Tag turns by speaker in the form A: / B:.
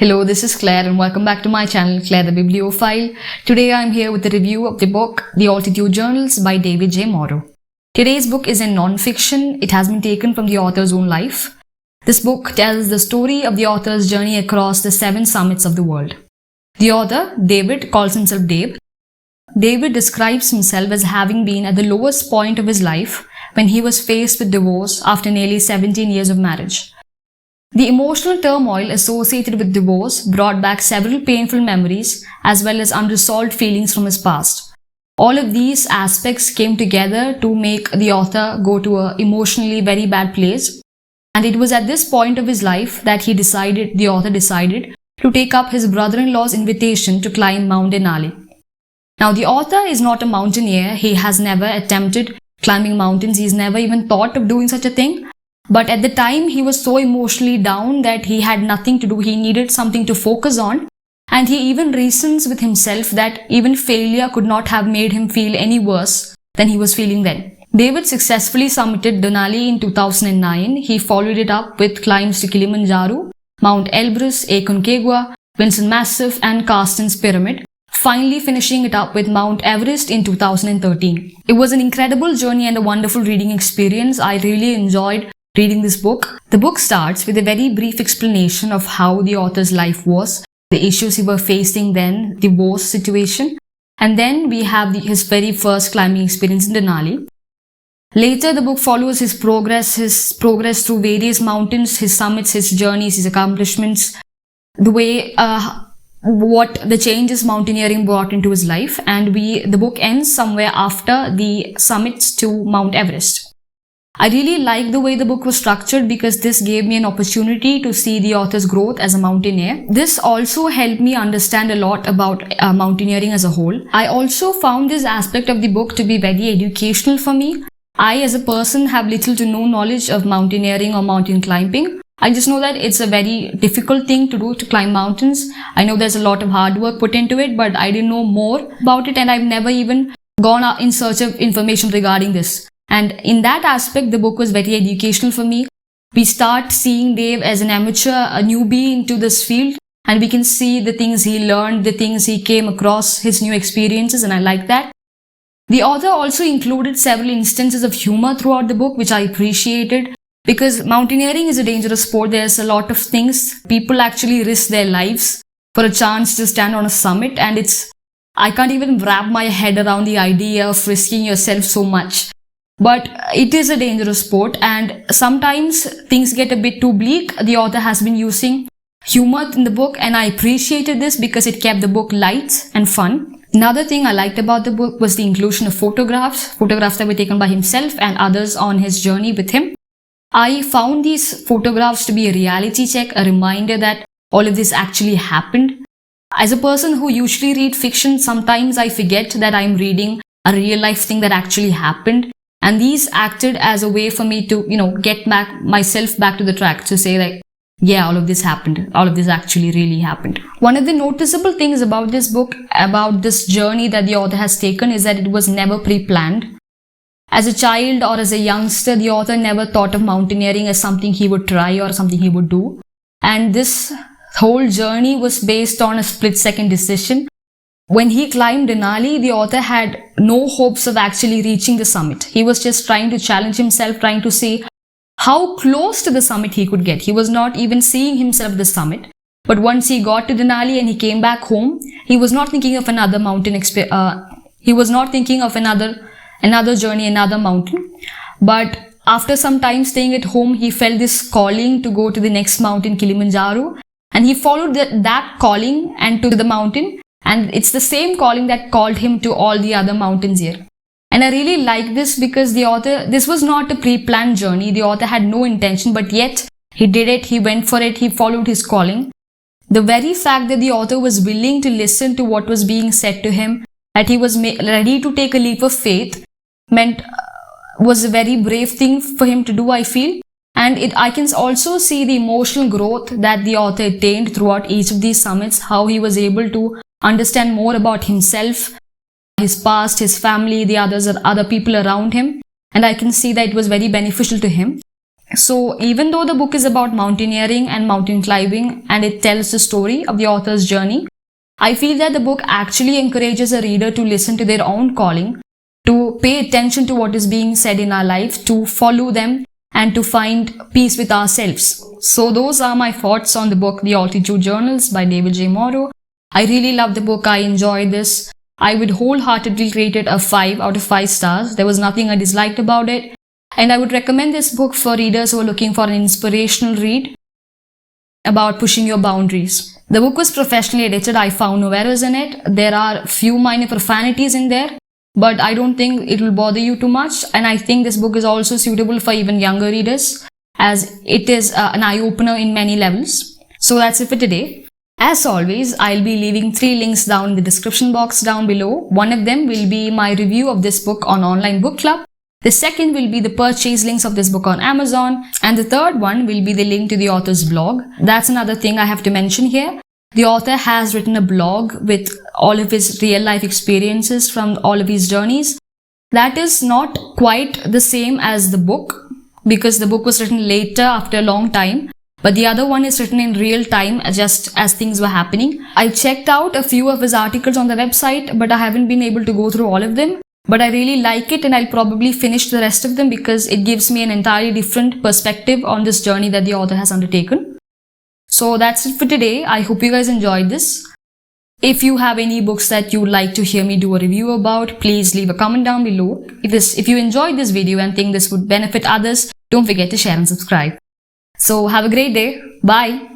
A: Hello, this is Claire and welcome back to my channel, Claire the Bibliophile. Today I am here with a review of the book, The Altitude Journals by David J. Morrow. Today's book is in non-fiction. It has been taken from the author's own life. This book tells the story of the author's journey across the 7 summits of the world. The author, David, calls himself Dave. David describes himself as having been at the lowest point of his life when he was faced with divorce after nearly 17 years of marriage. The emotional turmoil associated with divorce brought back several painful memories as well as unresolved feelings from his past. All of these aspects came together to make the author go to an emotionally very bad place. And it was at this point of his life that the author decided to take up his brother-in-law's invitation to climb Mount Denali. Now, the author is not a mountaineer. He has never attempted climbing mountains. He's never even thought of doing such a thing. But at the time, he was so emotionally down that he had nothing to do. He needed something to focus on. And he even reasons with himself that even failure could not have made him feel any worse than he was feeling then. David successfully summited Denali in 2009. He followed it up with climbs to Kilimanjaro, Mount Elbrus, Aconcagua, Vinson Massif and Carstensz Pyramid, finally finishing it up with Mount Everest in 2013. It was an incredible journey and a wonderful reading experience. I really enjoyed reading this book. The book starts with a very brief explanation of how the author's life was, the issues he was facing then, divorce situation, and then we have his very first climbing experience in Denali. Later, the book follows his progress through various mountains, his summits, his journeys, his accomplishments, the way what the changes mountaineering brought into his life, and the book ends somewhere after the summits to Mount Everest. I really like the way the book was structured because this gave me an opportunity to see the author's growth as a mountaineer. This also helped me understand a lot about mountaineering as a whole. I also found this aspect of the book to be very educational for me. I, as a person, have little to no knowledge of mountaineering or mountain climbing. I just know that it's a very difficult thing to do, to climb mountains. I know there's a lot of hard work put into it, but I didn't know more about it and I've never even gone out in search of information regarding this. And in that aspect, the book was very educational for me. We start seeing Dave as an amateur, a newbie into this field, and we can see the things he learned, the things he came across, his new experiences, and I like that. The author also included several instances of humor throughout the book, which I appreciated, because mountaineering is a dangerous sport. There's a lot of things. People actually risk their lives for a chance to stand on a summit, and I can't even wrap my head around the idea of risking yourself so much. But it is a dangerous sport and sometimes things get a bit too bleak. The author has been using humor in the book and I appreciated this because it kept the book light and fun. Another thing I liked about the book was the inclusion of photographs that were taken by himself and others on his journey with him. I found these photographs to be a reality check, a reminder that all of this actually happened. As a person who usually reads fiction, sometimes I forget that I'm reading a real life thing that actually happened. And these acted as a way for me to, get myself back to the track to say like, yeah, all of this happened. All of this actually really happened. One of the noticeable things about this book, about this journey that the author has taken is that it was never pre-planned. As a child or as a youngster, the author never thought of mountaineering as something he would try or something he would do. And this whole journey was based on a split-second decision. When he climbed Denali, the author had no hopes of actually reaching the summit. He was just trying to challenge himself, trying to see how close to the summit he could get. He was not even seeing himself at the summit. But once he got to Denali and he came back home, he was not thinking of another mountain he was not thinking of another journey, another mountain. But after some time staying at home, he felt this calling to go to the next mountain, Kilimanjaro. And he followed that calling and to the mountain. And it's the same calling that called him to all the other mountains here. And I really like this because this was not a pre-planned journey. The author had no intention, but yet he did it. He went for it. He followed his calling. The very fact that the author was willing to listen to what was being said to him, that he was ready to take a leap of faith, was a very brave thing for him to do, I feel. And I can also see the emotional growth that the author attained throughout each of these summits, how he was able to understand more about himself, his past, his family, the other people around him. And I can see that it was very beneficial to him. So even though the book is about mountaineering and mountain climbing and it tells the story of the author's journey, I feel that the book actually encourages a reader to listen to their own calling, to pay attention to what is being said in our life, to follow them, and to find peace with ourselves. So those are my thoughts on the book The Altitude Journals by David J. Morrow. I really love the book. I enjoyed this. I would wholeheartedly rate it a 5 out of 5 stars. There was nothing I disliked about it. And I would recommend this book for readers who are looking for an inspirational read about pushing your boundaries. The book was professionally edited. I found no errors in it. There are few minor profanities in there, but I don't think it will bother you too much. And I think this book is also suitable for even younger readers, as it is an eye-opener in many levels. So that's it for today. As always, I'll be leaving 3 links down in the description box down below. One of them will be my review of this book on Online Book Club. The second will be the purchase links of this book on Amazon. And the third one will be the link to the author's blog. That's another thing I have to mention here. The author has written a blog with all of his real life experiences from all of his journeys. That is not quite the same as the book, because the book was written later after a long time. But the other one is written in real time, just as things were happening. I checked out a few of his articles on the website, but I haven't been able to go through all of them. But I really like it, and I'll probably finish the rest of them because it gives me an entirely different perspective on this journey that the author has undertaken. So that's it for today. I hope you guys enjoyed this. If you have any books that you would like to hear me do a review about, please leave a comment down below. If you enjoyed this video and think this would benefit others, don't forget to share and subscribe. So have a great day. Bye.